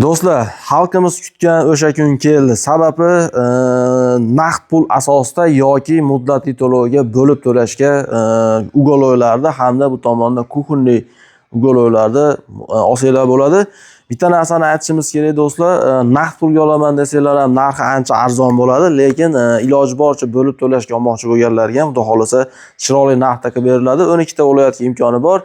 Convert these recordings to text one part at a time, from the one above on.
Do'stlar, xalqimiz kutgan o'sha kun keldi. Sababi naqd pul asosida yoki muddatli to'lovga bo'lib to'lashga ugolovlarda hamda bu tomonda kukunli ugolovlarda olsanglar bo'ladi. Bitta narsani aytishimiz kerak do'stlar, naqd pulga olaman desanglar ham narxi ancha arzon bo'ladi, lekin iloji boricha bo'lib to'lashga olmoqchi bo'lganlarga ham xudo xolasa chiroyli narxda qilib beriladi. 12 ta viloyatga imkoni bor.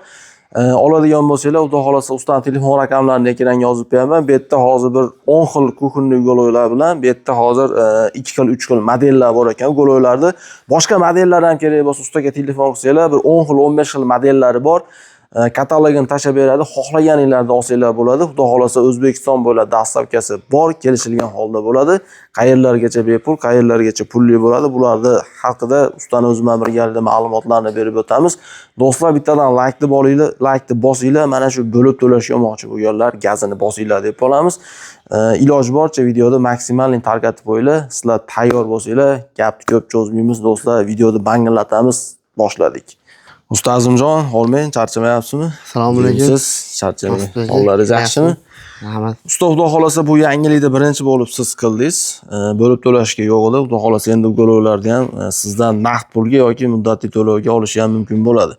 Oladigan bo'lsanglar, xudo xolasa ustaning telefon raqamlarini ekranga yozib qo'yaman. Bu yerda hozir bir 10 xil kukunli ugolovlar bilan, bu yerda hozir 2 xil, 3 xil modellar bor ekan. Ugolovlarda boshqa modellar ham kerak bo'lsa, ustaga telefon qilsanglar, bir 10 xil, 15 xil modellari bor. Katalogini tashab beradi, xohlaganingizda olsanglar bo'ladi. Xudo xolasa O'zbekiston bo'ylab dastavkasi bor, kelishilgan holda bo'ladi. Qayerlargacha bepul, qayerlargacha pulli bo'ladi. Bularni haqida ustaning o'zi bilan birgalikda ma'lumotlarni berib o'tamiz. Do'stlar, bittadan laykni bosinglar, mana shu bo'lib to'lashga olmoqchi bo'lganlar gazini bosinglar deb qolamiz. Iloji boricha videoni maksimalni tarqatib qo'yinglar. Sizlar tayyor bo'lsanglar, gapni ko'p cho'zmaymiz do'stlar, videoni banglatamiz. Boshladik. Usta Azimjon, olmang, charchamayapsizmi? Assalomu alaykum. Siz charchamang. Hollaringiz yaxshimi? Rahmat. Usta, xudo xolasa bu yangilikda birinchi bo'lib siz qildingiz. Bo'lib to'lashga yo'q edi. Xudo xolasa endi ugolovlarda ham sizdan naqd pulga yoki muddatli to'lovga olishi ham mumkin bo'ladi.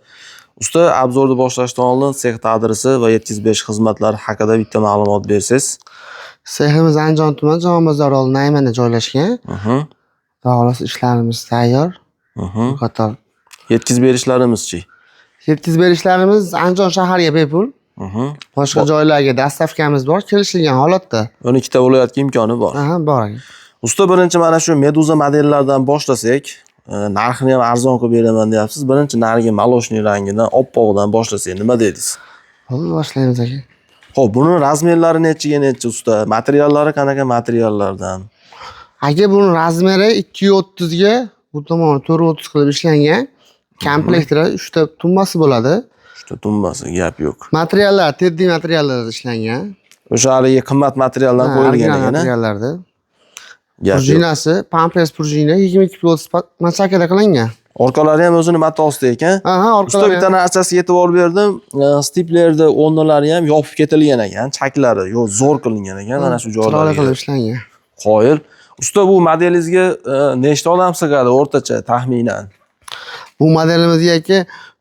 Usta, obzorni boshlashdan oldin sext adresi va 75 xizmatlari haqida bitta ma'lumot bersangiz. Seximiz Andijon tumani Jon bozor oldida Naymanda joylashgan. Xudo xolasa ishlarimiz tayyor. Qator Yetkazib berishlarimizchi? yetkazib berishlarimiz Andijon shahariga bepul. Boshqa joylarga dastavkamiz bor, kelishilgan holatda. 12 ta viloyatga imkoni bor. Bor. Usta, birinchi mana shu Meduza modellardan boshlasak, narxini ham arzon qilib beraman deyapsiz. Birinchi narigi maloshniy rangidan, oppog'idan boshlasak nima dedingiz? Hop, boshlaymiz aka. Xo'p, buni razmerlari nechiga necha usta? Materiallari qanaqa materiallardan? Aka, buni razmeri 230 ga, bu tomoni 430 qilib ishlangan. Komplektda 3 ta tumbasi bo'ladi. 3 ta tumbasi, gap yo'q. Materiallar teddiy materiallardan ishlangan. O'sha haligi qimmat materialdan qo'yilgan ekan. Materiallarda. Gap yo'q. Prujinasi, pampers prujina 22 masakada qilingan. Orqalari ham o'zini matosida ekan. Orqalari. Usta, bitta narsasiga e'tibor berdim. Stiplerda o'rnalari ham yopib ketilgan ekan, chaklari yo'q, zo'r qilingan ekan mana shu joylarga. Chiroyli qilib ishlangan. Qoyil. Usta, bu modelingizga nechta odam sig'adi o'rtacha taxminan? Bu modelimizga aka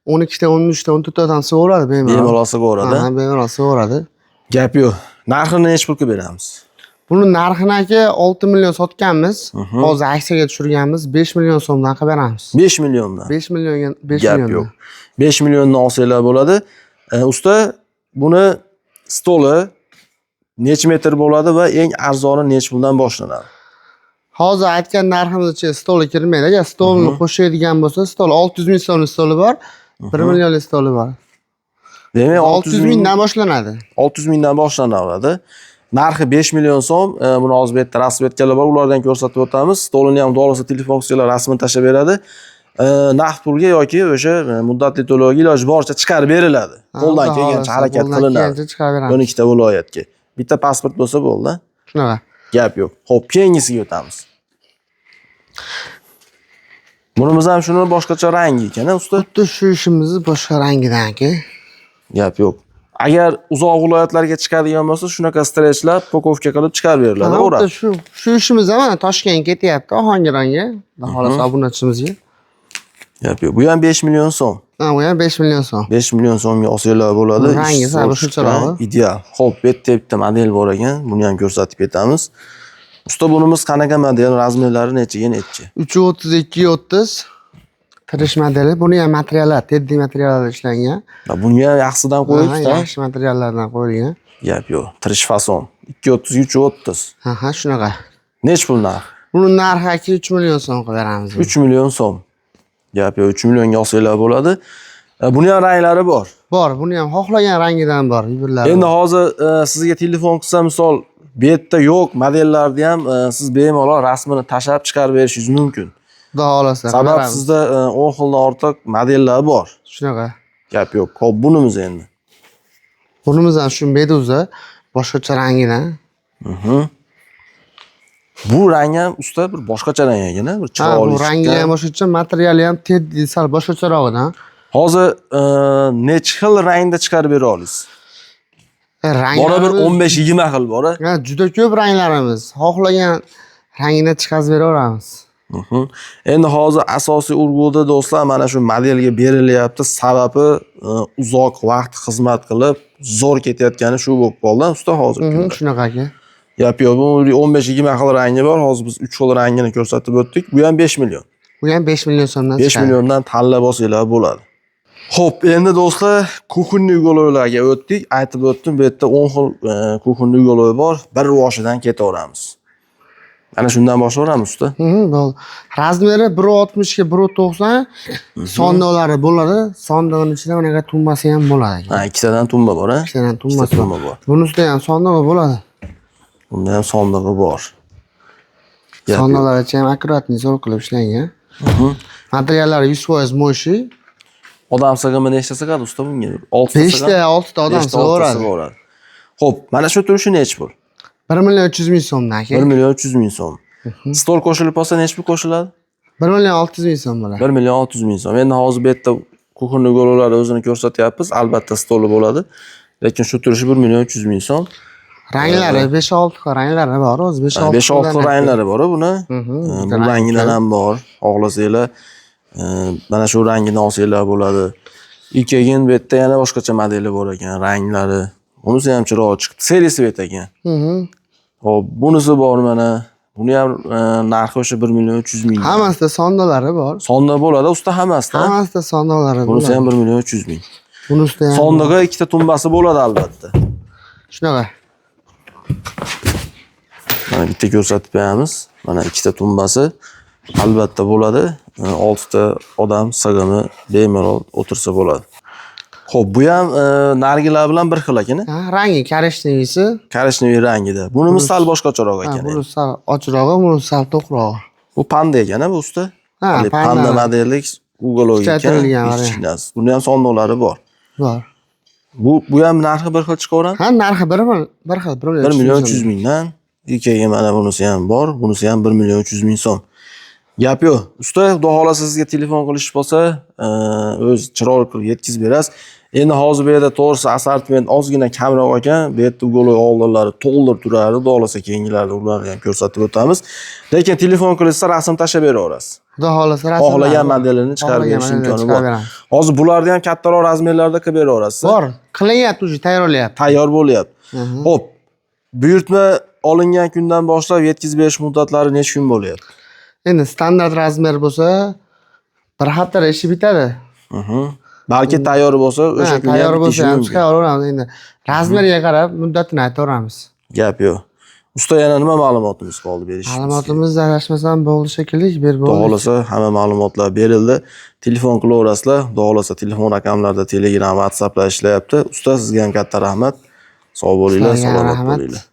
12 ta, 13 ta, 14 ta odam sig'averadi bemalol sig'averadi. Bemalol sig'averadi. Gap yo'q. Narxini necha pulga beramiz? Buni narxini aka 6 million sotganmiz. Hozir aksiyaga tushirganmiz, 5 million so'mdan qilib beramiz. 5 milliondan. 5 millionga 5 Gap million. yo'q. 5 milliondan olsanglar bo'ladi. Usta, buni stoli necha metr bo'ladi va eng arzoni necha puldan boshlanadi? Hozir aytgan narximizcha stol kirmaydi. Agar stolni qo'shadigan bo'lsa, stol 600 ming so'mlik stoli bor, 1 millionlik stoli bor. Demak, 600 mingdan boshlanadi. 600 mingdan boshlanadi. Narxi 5 million so'm. Buni hozir bu yerda rasmetkalar bor, ulardan ko'rsatib o'tamiz. Stolini ham dolasa telefon qilsalar rasmini tashab beradi. Naqd pulga yoki o'sha muddatli to'lovga iloji boricha chiqarib beriladi. Qo'ldan kelgancha harakat qilinadi. 12 ta viloyatga. Bitta pasport bo'lsa bo'ldi. Shunaqa. Gap yo'q. Xo'p, keyingisiga o'tamiz. Bunimiz ham shuni boshqacha rangi ekan, usta. Xuddi shu ishimizni boshqa rangidan aka. Gap yo'q. Agar uzoq viloyatlarga chiqadigan bo'lsa, shunaqa strechlar pokovka qilib chiqarib beriladi, o'rab. Shu ishimiz ham mana Toshkentga ketyapti, Ohangaronga. Xudo xolasa obunachimizga. Gap yo'q. Bu ham 5 million so'm. Bu ham 5 million so'm. 5 million so'mga olsanglar bo'ladi. Rangi shuncharoq. Ideal. Xo'p, bu yerda bitta model bor ekan. Buni ham ko'rsatib ketamiz. Usta, bunimiz qanaqa model? Razmerlari nechaga necha? 332 30 tirish modeli. Buni ham materiallar, teddiy materiallardan ishlangan. Buni ham yaxshidan qo'yibdi-da. Yaxshi materiallardan qo'yilgan. Gap yo'q. Tirish fason. 233 30. Shunaqa. Nech pul narx? Buni narxi aka 3 million so'm qilib beramiz. 3 million so'm. Gap yo'q, 3 millionga olsanglar bo'ladi. Buni ham ranglari bor. Bor, buni ham xohlagan rangidan bor, yubilari. Endi hozir sizga telefon qilsam, misol, bu yerda yo'q modellarni ham siz bemalol rasmini tashab chiqarib berishingiz mumkin. Xudo xolasa. Sabab sizda 10 xildan ortiq modellar bor. Shunaqa. Gap yo'q. Xo'p, bunimiz endi. Bunimiz ham shu Meduza boshqacha rangidan. Bu rang ham usta bir boshqacha rang ekan, bir chiroyli. Bu rangi ham boshqacha, materiali ham teddiy, sal boshqacharoqdan. Hozir necha xil rangda chiqarib bera olasiz? Bora bir 15-20 xil bor. Ha, juda ko'p ranglarimiz. Xohlagan rangini chiqarib beraveramiz. Endi hozir asosiy urg'uda do'stlar mana shu modelga berilyapti. Sababi uzoq vaqt xizmat qilib zo'r ketayotgani shu bo'lib qoldi usta hozir. Shunaqa aka. Yo'q, bu 15-20 xil rangi bor. Hozir biz 3 xil rangini ko'rsatib o'tdik. Bu ham 5 million. Bu ham 5 million so'mdan 5 milliondan tanlab olsanglar bo'ladi. Xo'p, endi do'stlar, kuxunli uyg'oqlarga o'tdik. Aytib o'tdim, bu yerda 10 xil kuxunli uyg'oq bor. Bir rivoshidan ketaveramiz. Mana shundan boshlayveramiz usta. Bo'ldi. Razmeri 1.60 ga 1.90 sondolari bo'ladi. Sondog'ning ichida bunaqa tumbasi ham bo'ladi. Ha, ikkitadan tumba bor, ha? Ikkitadan tumbasi bor. Bunisida ham sondog'i bo'ladi. Bunda ham sondog'i bor. Sondog'lari ham akkuratni zo'r qilib ishlangan. Materiallari 100% mo'shi. Odam sig'imi nechta sig'adi usta bunga? 5 ta 6 ta odam sig'averadi. Xo'p, mana shu turishi nechi pul? 1 million 300 ming so'mdan aka. 1 million 300 ming so'm. Stol qo'shilib qolsa nechi pul qo'shiladi? 1 million 600 ming so'm bo'ladi. 1 million 600 ming so'm. Endi hozir bu yerda kuxunli uyg'oqlarni o'zini ko'rsatyapmiz. Albatta stoli bo'ladi. Lekin shu turishi 1 million 300 ming so'm. Ranglari 5-6 xil ranglari bor, o'zi 5-6 xil ranglari bor buni. Bu rangidan ham bor. Xohlasanglar mana shu rangini olsanglar bo'ladi. Ikagin bu yerda yana boshqacha modeli bor ekan, ranglari. Bunisi ham chiroyli chiqdi. Serisi bet ekan. Xo'p, bunisi bor mana. Buni ham narxi o'sha 1 million 300 ming. Hammasida sondolari bor. Sonda bo'ladi, usta hammasida. Hammasida sondolari bor. Bunisi ham 1 million 300 ming. Bunisida ham. Sondog'i ikkita tumbasi bo'ladi albatta. Shunaqa. Mana bitta ko'rsatib beramiz. Mana ikkita tumbasi albatta bo'ladi. 6 ta odam sig'imi bemalol o'tirsa bo'ladi. Xo'p, bu ham nargilar bilan bir xil ekan. Rangi korishniygisi. Korishniy rangida. Buni sal boshqacharoq ekan. Bu sal ochrog'i, bu sal to'qrog'i. Bu panda ekan, bu usta. Ha, panda modellik uyg'oq ekan. Buni ham sondolari bor. Bor. Bu ham narxi bir xil chiqaveradi? Ha, narxi bir xil, 1 million 300 mingdan. Ikkiga mana bunisi ham bor, bunisi ham 1 million 300 ming so'm. Gap yo'q. Usta, xudo xolasa sizga telefon qilish bo'lsa, o'z chiroyli qilib yetkazib berasiz. Endi hozir bu yerda to'g'risi assortiment ozgina kamroq ekan. Bu yerda uyg'oq oldinlari to'ldir turardi. Xudo xolasa keyingilarda ularni ham ko'rsatib o'tamiz. Lekin telefon qilsa rasm tashlab beraverasiz. Xudo xolasa rasm. Xohlagan modelini chiqarib berish imkoni bor. Hozir bularni ham kattaroq razmerlarda qilib beraverasiz. Bor. Qilinyapti, уже tayyorlayapti. Tayyor bo'lyapti. Xo'p. Buyurtma olingan kundan boshlab yetkazib berish muddatlari necha kun bo'lyapti? Endi standart razmer bo'lsa, bir haftada ishi bitadi. Balki tayyor bo'lsa, o'sha kunga tayyor bo'lsa ham chiqaraveramiz. Endi razmeriga qarab muddatini aytaveramiz. Gap yo'q. Usta, yana nima ma'lumotimiz qoldi berishimiz? Ma'lumotimiz adashmasam bo'ldi shekilli, berib bo'ldi. Xudo xolasa hamma ma'lumotlar berildi. Telefon qilaverasizlar. Xudo xolasa telefon raqamlarida Telegram, WhatsApplar ishlayapti. Usta, sizga ham katta rahmat. Sog' bo'linglar, salomat bo'linglar.